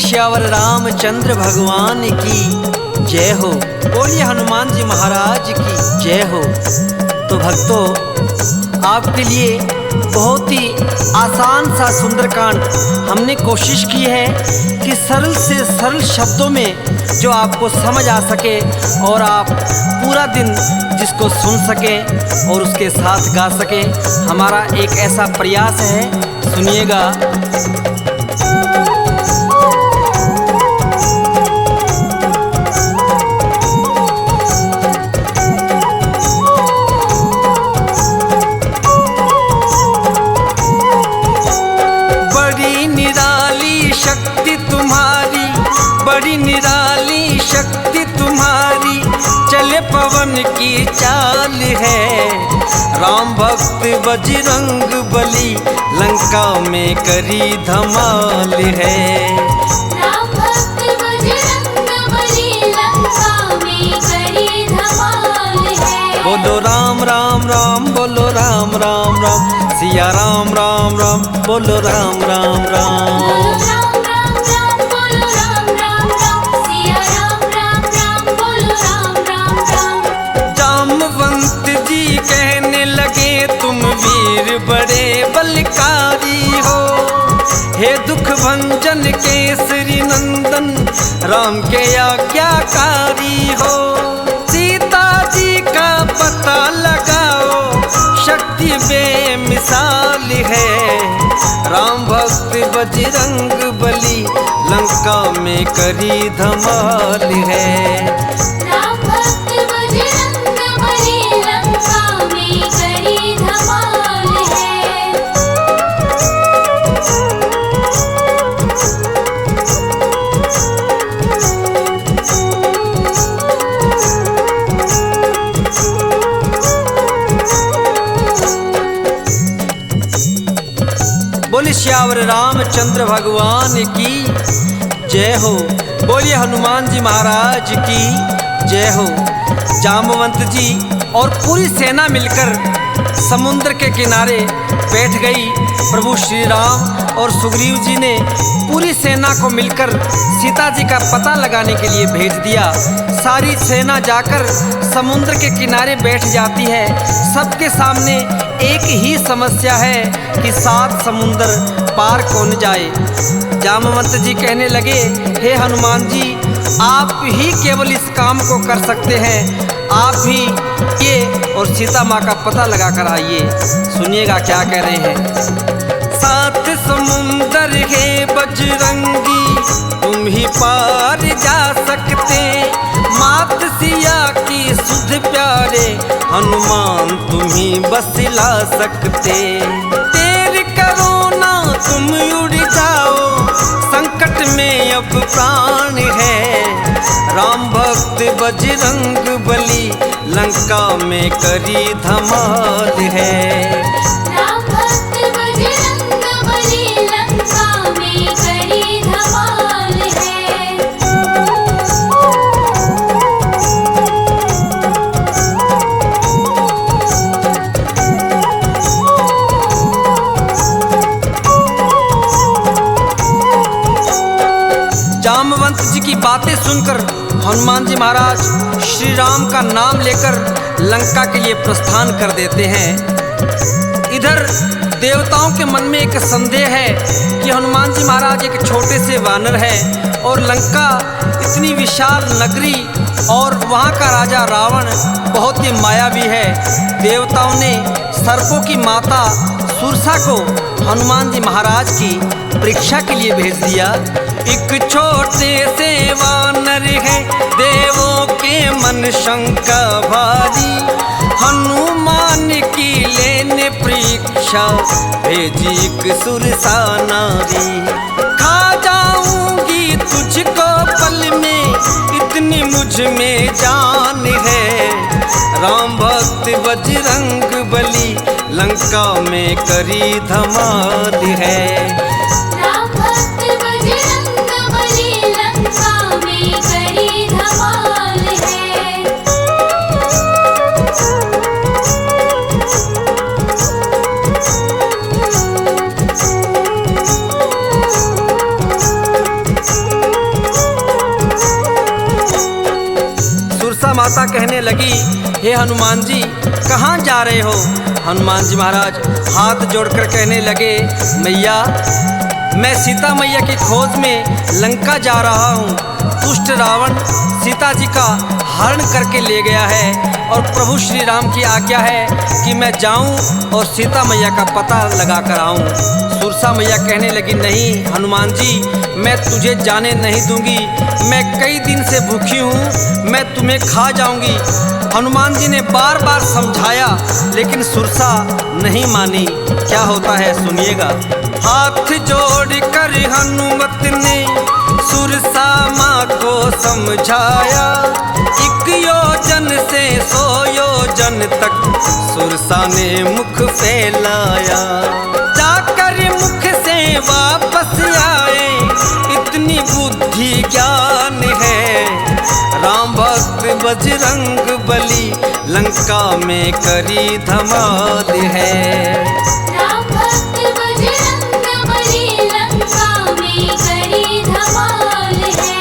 श्यावर रामचंद्र भगवान की जय हो। बोलिए हनुमान जी महाराज की जय हो। तो भक्तों, आपके लिए बहुत ही आसान सा सुंदरकांड हमने कोशिश की है कि सरल से सरल शब्दों में जो आपको समझ आ सके और आप पूरा दिन जिसको सुन सकें और उसके साथ गा सकें। हमारा एक ऐसा प्रयास है, सुनिएगा। बड़ी निराली शक्ति तुम्हारी, चले पवन की चाल है। राम भक्त बजरंग बली, लंका में करी धमाल है। राम भक्त बजरंग बली, लंका में करी धमाल है। बोलो राम राम राम, बोलो राम राम राम, सिया राम राम राम, बोलो राम राम राम। कहने लगे तुम वीर बड़े बलकारी हो, हे दुख भंजन केसरी नंदन, राम के आज्ञाकारी हो। सीता जी का पता लगाओ, शक्ति बेमिसाल है। राम भक्त बजरंग बली, लंका में करी धमाल है। बोलिए श्यावर रामचंद्र भगवान की जय हो। बोलिए हनुमान जी महाराज की जय हो। जामवंत जी और पूरी सेना मिलकर समुद्र के किनारे बैठ गई। प्रभु श्री राम और सुग्रीव जी ने पूरी सेना को मिलकर सीता जी का पता लगाने के लिए भेज दिया। सारी सेना जाकर समुद्र के किनारे बैठ जाती है। सबके सामने एक ही समस्या है कि 7 समुंदर पार कौन जाए। जामवंत जी कहने लगे, हे हनुमान जी, आप ही केवल इस काम को कर सकते हैं। आप ही ये और सीता माँ का पता लगा कर आइए। सुनिएगा क्या कह रहे हैं। 7 समुंदर है बजरंगी, तुम ही पार जा सकते। मात सिया की सुध प्यारे, हनुमान तुम ही बस ला सकते। देर करो ना तुम उड़ जाओ, संकट में अब प्राण है। राम भक्त बजरंग बली, लंका में करी धमाल है। राम भक्त बजरंग बली, लंका में करी धमाल है। जामवंत जी की बातें सुनकर हनुमान जी महाराज श्री राम का नाम लेकर लंका के लिए प्रस्थान कर देते हैं। इधर देवताओं के मन में एक संदेह है कि हनुमान जी महाराज एक छोटे से वानर हैं और लंका इतनी विशाल नगरी और वहाँ का राजा रावण बहुत ही मायावी है। देवताओं ने सर्पों की माता सुरसा को हनुमान जी महाराज की परीक्षा के लिए भेज दिया। एक छोटे से वानर है, देवों के मन शंका भारी। हनुमान की लेने परीक्षा, भेजी एक सुरसा नारी। खा जाऊंगी तुझको पल में, इतनी मुझ में जान है। राम भक्त बजरंग बली, लंका में करी धमाल है। राम भक्त बजरंग बली, लंका में करी धमाल है। माता कहने लगी, हे हनुमान जी कहाँ जा रहे हो? हनुमान जी महाराज हाथ जोड़कर कहने लगे, मैया मैं सीता मैया की खोज में लंका जा रहा हूँ। दुष्ट रावण सीता जी का हरण करके ले गया है और प्रभु श्री राम की आज्ञा है कि मैं जाऊं और सीता मैया का पता लगा कर आऊं। सुरसा मैया कहने लगी, नहीं हनुमान जी मैं तुझे जाने नहीं दूंगी, मैं कई दिन से भूखी हूँ, मैं तुम्हें खा जाऊंगी। हनुमान जी ने बार बार समझाया लेकिन सुरसा नहीं मानी। क्या होता है सुनिएगा। हाथ जोड़ कर हनुमत ने सुरसा माँ को समझाया, 1 योजन से 100 योजन तक सुरसा ने मुख फैलाया। जाकर मुख से वापस आए, इतनी बुद्धि ज्ञान है, राम भक्त बजरंग बली लंका में करी धमाल है। राम भक्त बजरंग बली लंका में करी धमाल है।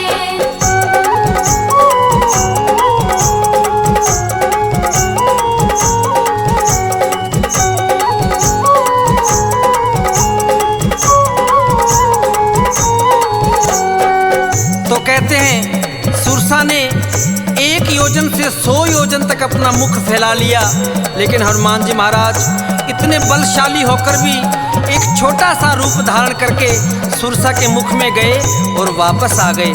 तो कहते हैं सुरसा ने 1 योजन से 100 योजन तक अपना मुख फैला लिया, लेकिन हनुमान जी महाराज इतने बलशाली होकर भी एक छोटा सा रूप धारण करके सुरसा के मुख में गए और वापस आ गए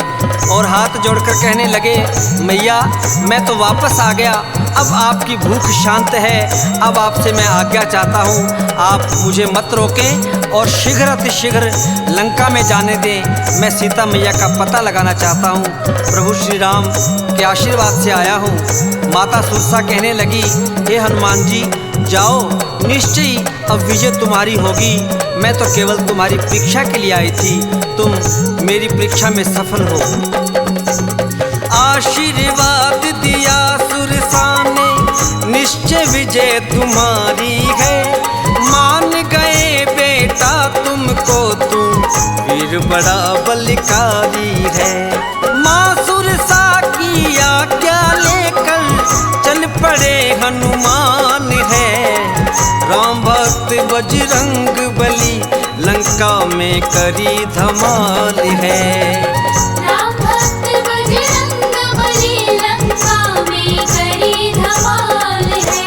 और हाथ जोड़कर कहने लगे, मैया मैं तो वापस आ गया, अब आपकी भूख शांत है, अब आपसे मैं आज्ञा चाहता हूँ, आप मुझे मत रोकें और शीघ्र अतिशीघ्र लंका में जाने दें। मैं सीता मैया का पता लगाना चाहता हूँ, प्रभु श्री राम के आशीर्वाद से आया हूँ। माता सुरसा कहने लगी, हे हनुमान जी जाओ, निश्चय अब विजय तुम्हारी होगी, मैं तो केवल तुम्हारी परीक्षा के लिए आई थी, तुम मेरी परीक्षा में सफल हो। आशीर्वाद दिया सुरसा ने, निश्चय विजय तुम्हारी है, मान गए बेटा तुमको, तुम वीर बड़ा बलकारी है। माँ सुरसा की आज्ञा लेकर चल पड़े हनुमान है, राम भक्त बजरंग बली लंका में करी धमाल है। राम भक्त बजरंग बली लंका में करी धमाल है।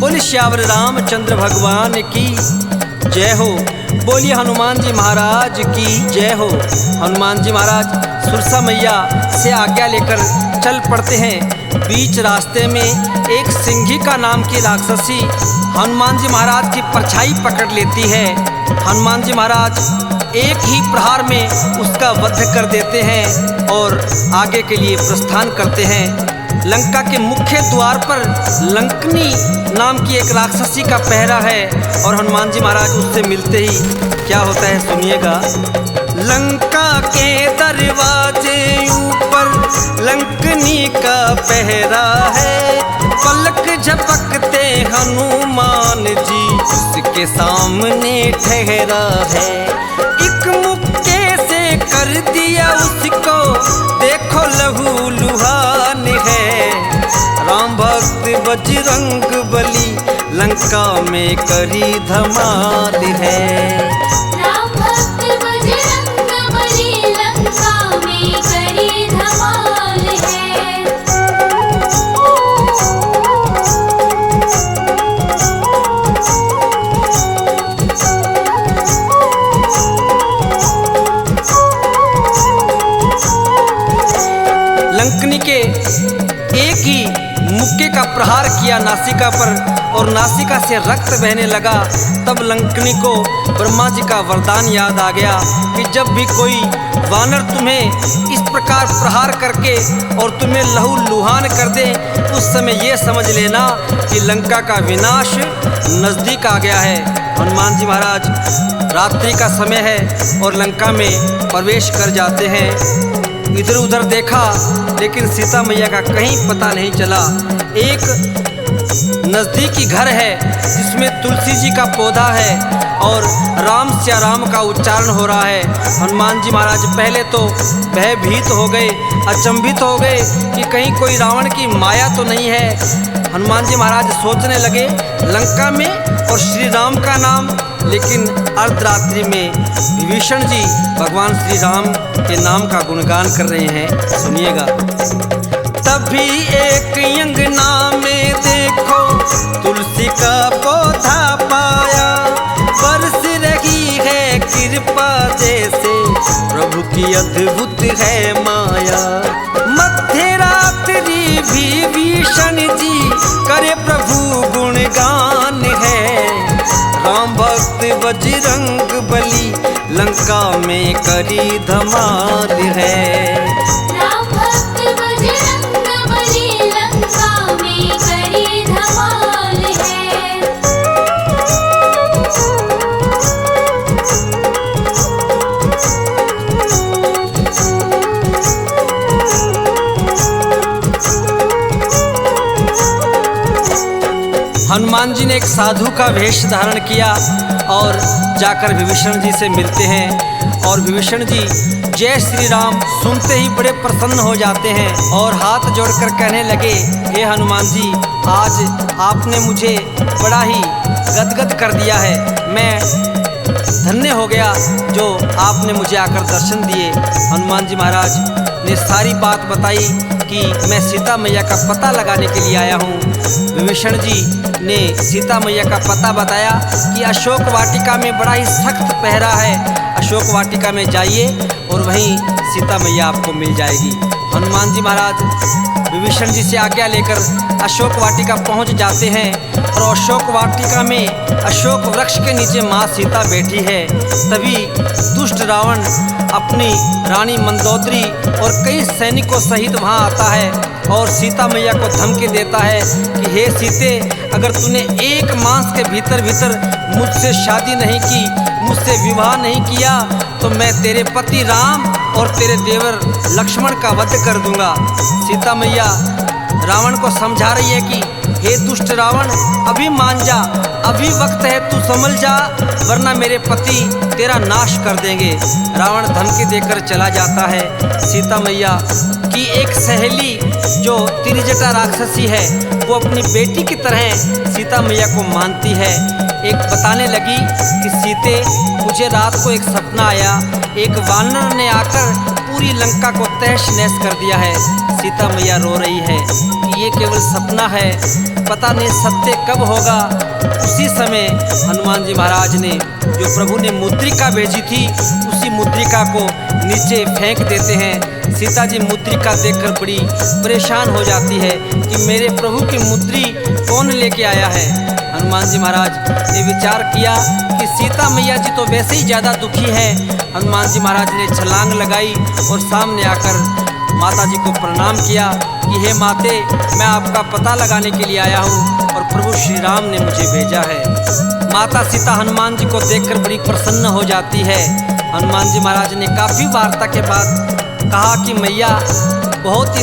बोलिए श्यावर रामचंद्र भगवान की जय हो। बोलिए हनुमान जी महाराज की जय हो। हनुमान जी महाराज सुरसा मैया से आज्ञा लेकर चल पड़ते हैं। बीच रास्ते में एक सिंहिका नाम की राक्षसी हनुमान जी महाराज की परछाई पकड़ लेती है। हनुमान जी महाराज एक ही प्रहार में उसका वध कर देते हैं और आगे के लिए प्रस्थान करते हैं। लंका के मुख्य द्वार पर लंकनी नाम की एक राक्षसी का पहरा है और हनुमान जी महाराज उससे मिलते ही क्या होता है सुनिएगा। लंका के दरवाजे ऊपर लंकनी का पहरा है, पलक झपकते हनुमान जी उसके सामने ठहरा है। एक मुक्के से कर दिया उसको देखो लहू लुहान है, राम भक्त बजरंग बली लंका में करी धमाल है। राम भक्त बजरंग बली लंका में करी धमाल है। लंकनी के एक ही मुक्के का प्रहार किया नासिका पर और नासिका से रक्त बहने लगा। तब लंकनी को ब्रह्मा जी का वरदान याद आ गया कि जब भी कोई वानर तुम्हें इस प्रकार प्रहार करके और तुम्हें लहू लुहान कर दे, उस समय ये समझ लेना कि लंका का विनाश नज़दीक आ गया है। हनुमान जी महाराज रात्रि का समय है और लंका में प्रवेश कर जाते हैं। इधर उधर देखा लेकिन सीता मैया का कहीं पता नहीं चला। एक नज़दीकी घर है जिसमें तुलसी जी का पौधा है और राम सिया राम का उच्चारण हो रहा है। हनुमान जी महाराज पहले तो भयभीत हो गए, अचंभित हो गए कि कहीं कोई रावण की माया तो नहीं है। हनुमान जी महाराज सोचने लगे लंका में और श्री राम का नाम, लेकिन अर्धरात्रि में विभीषण जी भगवान श्री राम के नाम का गुणगान कर रहे हैं। सुनिएगा। तभी एक अंगना में देखो तुलसी का पौधा पाया, बरस रही है कृपा जैसे प्रभु की अद्भुत है माया। मध्य रात्रि भी विभीषण जी करे प्रभु गुणगान है, राम भक्त बजरंग बली लंका में करी धमाल है। राम भक्त बजरंग बली लंका में करी धमाल है। हनुमान जी ने एक साधु का वेश धारण किया और जाकर विभीषण जी से मिलते हैं और विभीषण जी जय श्री राम सुनते ही बड़े प्रसन्न हो जाते हैं और हाथ जोड़कर कहने लगे, हे हनुमान जी, आज आपने मुझे बड़ा ही गदगद कर दिया है। मैं धन्य हो गया जो आपने मुझे आकर दर्शन दिए। हनुमान जी महाराज ने सारी बात बताई कि मैं सीता मैया का पता लगाने के लिए आया हूँ। विभीषण जी ने सीता मैया का पता बताया कि अशोक वाटिका में बड़ा ही सख्त पहरा है, अशोक वाटिका में जाइए और वहीं सीता मैया आपको मिल जाएगी। हनुमान जी महाराज विभीषण जी से आज्ञा लेकर अशोक वाटिका पहुंच जाते हैं और अशोक वाटिका में अशोक वृक्ष के नीचे माँ सीता बैठी है। तभी दुष्ट रावण अपनी रानी मंदोदरी और कई सैनिकों सहित वहां आता है और सीता मैया को धमकी देता है कि हे सीते, अगर तूने एक मास के भीतर मुझसे शादी नहीं की, मुझसे विवाह नहीं किया, तो मैं तेरे पति राम और तेरे देवर लक्ष्मण का वध कर दूंगा। सीता मैया रावण को समझा रही है कि हे दुष्ट रावण, अभी मान जा, अभी वक्त है, तू संभल जा, वरना मेरे पति तेरा नाश कर देंगे। रावण धमकी देकर चला जाता है। सीता मैया की एक सहेली जो त्रिजटा राक्षसी है वो अपनी बेटी की तरह सीता मैया को मानती है। एक बताने लगी कि सीते, मुझे रात को एक सपना आया, एक वानर ने आकर पूरी लंका को तहस नहस कर दिया है। सीता मैया रो रही है कि ये केवल सपना है, पता नहीं सत्य कब होगा। उसी समय हनुमान जी महाराज ने जो प्रभु ने मुद्रिका भेजी थी उसी मुद्रिका को नीचे फेंक देते हैं। सीता जी मुद्रिका देखकर बड़ी परेशान हो जाती है कि मेरे प्रभु की मुद्री कौन लेके आया है। हनुमान जी महाराज ने विचार किया कि सीता मैया जी तो वैसे ही ज़्यादा दुखी है। हनुमान जी महाराज ने छलांग लगाई और सामने आकर माता जी को प्रणाम किया कि हे माते, मैं आपका पता लगाने के लिए आया हूँ और प्रभु श्री राम ने मुझे भेजा है। माता सीता हनुमान जी को देखकर बड़ी प्रसन्न हो जाती है। हनुमान जी महाराज ने काफ़ी वार्ता के बाद कहा कि मैया, बहुत ही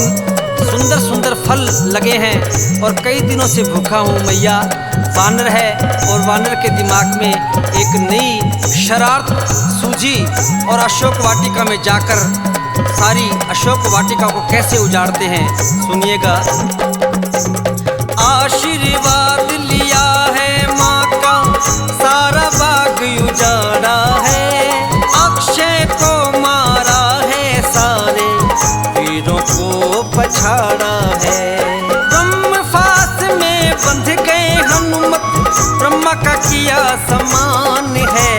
सुंदर सुंदर फल लगे हैं और कई दिनों से भूखा हूँ मैया। वानर है और वानर के दिमाग में एक नई शरारत सूझी और अशोक वाटिका में जाकर सारी अशोक वाटिका को कैसे उजाड़ते हैं, सुनिएगा। आशीर्वाद लिया है माँ का, सारा बाग उजाड़ा है, अक्षय को मारा है, सारे वीरों को पछाड़ा है। ब्रह्मफास में बंध गए हनुमत, ब्रह्मा का किया समान है,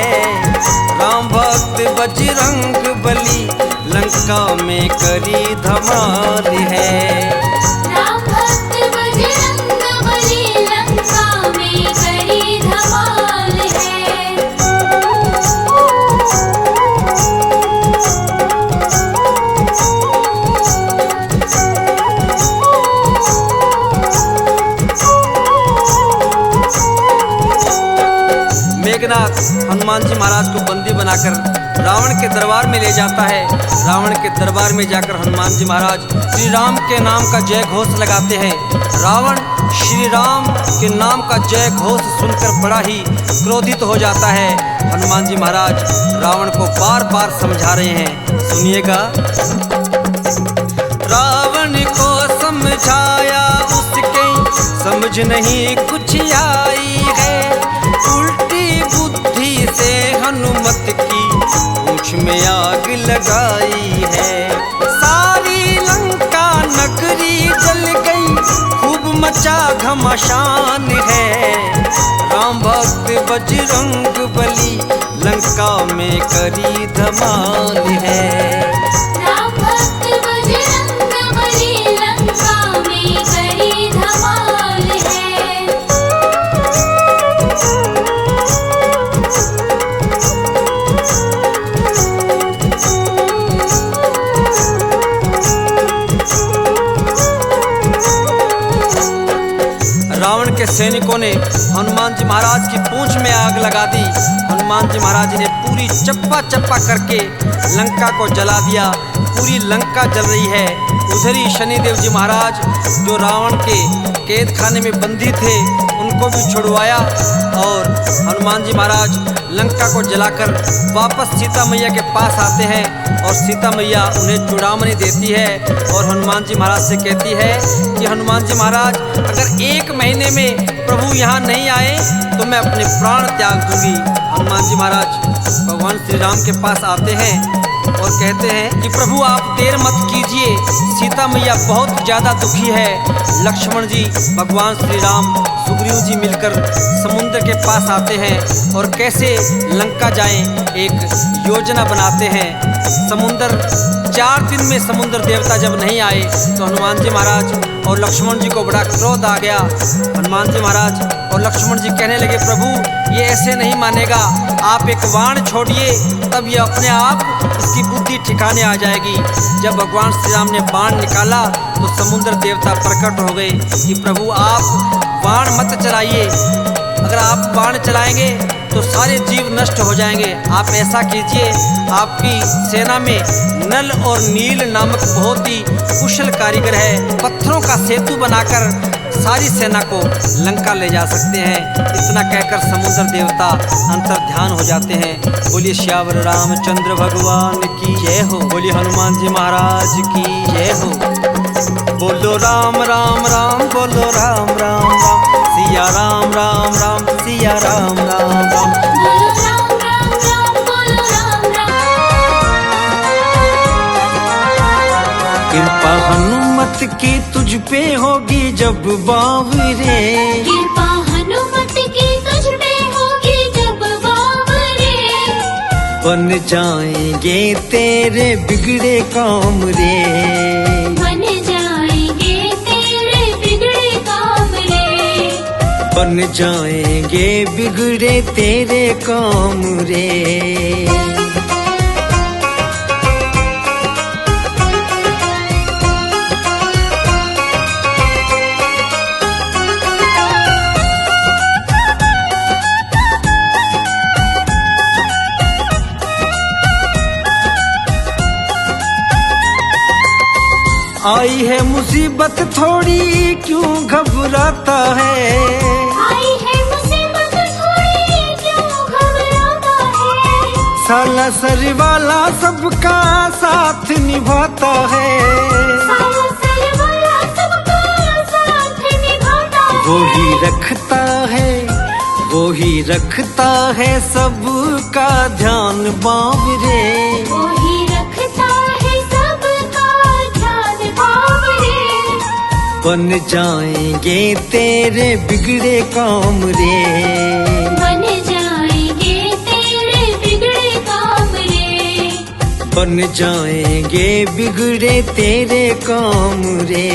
राम भक्त बजरंग बली लंका में करी धमाल है। राम भक्त बजरंग बली लंका में करी धमाल है। मेघनाथ हनुमान जी महाराज को बंदी बनाकर रावण के दरबार में ले जाता है। रावण के दरबार में जाकर हनुमान जी महाराज श्री राम के नाम का जय घोष लगाते हैं। रावण श्री राम के नाम का जय घोष सुनकर बड़ा ही क्रोधित हो जाता है। हनुमान जी महाराज रावण को बार बार समझा रहे हैं, सुनिएगा। रावण को समझाया उसके समझ नहीं कुछ आई है, उल्टी बुद्धि से हनुमत की पूंछ में आग लगाई है। सारी लंका नगरी जल गई, खूब मचा घमासान है। राम भक्त बजरंग बली लंका में करी धमाल है। राम भक्त बजरंग बली लंका में करी धमाल है। रावण के सैनिकों ने हनुमान जी महाराज की पूंछ में आग लगा दी। हनुमान जी महाराज ने पूरी चप्पा चप्पा करके लंका को जला दिया। पूरी लंका जल रही है। उधर ही शनिदेव जी महाराज जो रावण के कैद खाने में बंदी थे उनको भी छुड़वाया और हनुमान जी महाराज लंका को जलाकर वापस सीता मैया के पास आते हैं और सीता मैया उन्हें चूड़ामणि देती है और हनुमान जी महाराज से कहती है कि हनुमान जी महाराज अगर 1 महीने में प्रभु यहाँ नहीं आए तो मैं अपने प्राण त्याग दूंगी। हनुमान जी महाराज भगवान श्री राम के पास आते हैं और कहते हैं कि प्रभु आप देर मत कीजिए, सीता मैया बहुत ज़्यादा दुखी है। लक्ष्मण जी, भगवान श्री राम, सुग्रीव जी मिलकर समुद्र के पास आते हैं और कैसे लंका जाएं एक योजना बनाते हैं। समुद्र 4 दिन में समुद्र देवता जब नहीं आए तो हनुमान जी महाराज और लक्ष्मण जी को बड़ा क्रोध आ गया। हनुमान जी महाराज और लक्ष्मण जी कहने लगे प्रभु ये ऐसे नहीं मानेगा, आप एक बाण छोड़िए तब ये अपने आप इसकी बुद्धि ठिकाने आ जाएगी। जब भगवान श्री राम ने बाण निकाला तो समुद्र देवता प्रकट हो गए कि प्रभु आप बाण मत चलाइए, अगर आप बाण चलाएंगे तो सारे जीव नष्ट हो जाएंगे। आप ऐसा कीजिए, आपकी सेना में नल और नील नामक बहुत ही कुशल कारीगर है, पत्थरों का सेतु बनाकर सारी सेना को लंका ले जा सकते हैं। इतना कहकर समुद्र देवता अंतर ध्यान हो जाते हैं। बोलिए श्यावर रामचंद्र भगवान की जय हो। बोलिए हनुमान जी महाराज की जय हो। बोलो राम राम राम, बोलो राम राम राम, सिया राम राम राम, सिया राम राम राम। बोलो राम राम राम, बोलो राम राम। कृपा हनुमत की तुझ पे होगी जब बावरे, कृपा हनुमत की तुझ पे होगी जब बावरे, बन जाएंगे तेरे बिगड़े काम रे, बन जाएंगे तेरे बिगड़े काम रे, बन जाएंगे बिगड़े तेरे काम रे। आई है मुसीबत थोड़ी क्यों घबराता है, आई है मुसीबत थोड़ी क्यों घबराता है, साला सर वाला सबका साथ निभाता है, साला सर वाला सबका साथ निभाता है, वो ही रखता है सबका ध्यान बावरे, वो ही रखता है सबका ध्यान बावरे, बन जाएंगे तेरे बिगड़े काम रे, बन जाएंगे तेरे बिगड़े काम रे, बन जाएंगे बिगड़े तेरे काम रे।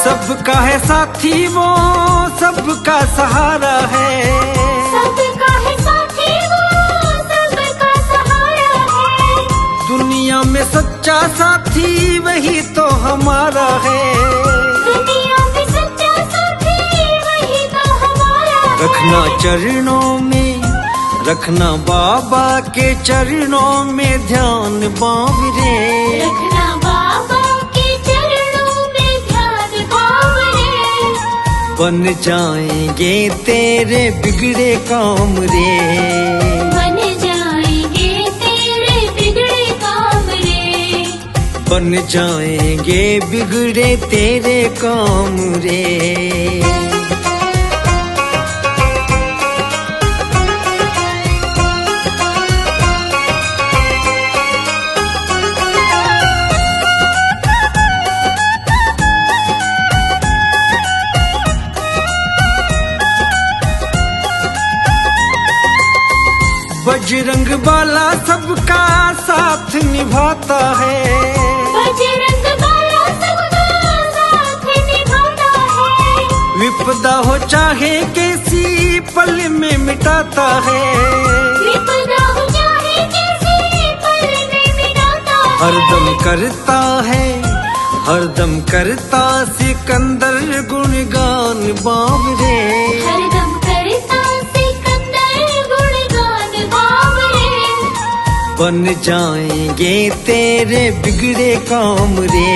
सबका है साथी वो सब सबका सहारा है। सबका है साथी वो, सबका सहारा है। दुनिया में सच्चा साथी वही तो हमारा है। दुनिया में सच्चा साथी वही तो हमारा है। रखना चरणों में, रखना बाबा के चरणों में ध्यान बाबरे। रखना बाबा के चरणों में ध्यान बाबरे। बन जाएंगे तेरे बिगड़े काम रे। बन जाएंगे तेरे बिगड़े काम रे। बन जाएंगे बिगड़े तेरे काम रे। बजरंग बाला सबका साथ निभाता है। बजरंग बाला सबका साथ निभाता है। विपदा हो चाहे कैसी पल में मिटाता है। विपदा हो चाहे कैसी पल में मिटाता है। हरदम करता है, हरदम करता सिकंदर गुणगान बाबरे। हरदम करता सिकंदर गुणगान बाबरे। बन जाएंगे तेरे बिगड़े काम रे।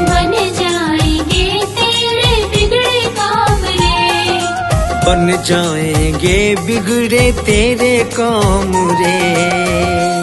बन जाएंगे तेरे बिगड़े काम रे। बन जाएंगे बिगड़े तेरे काम रे।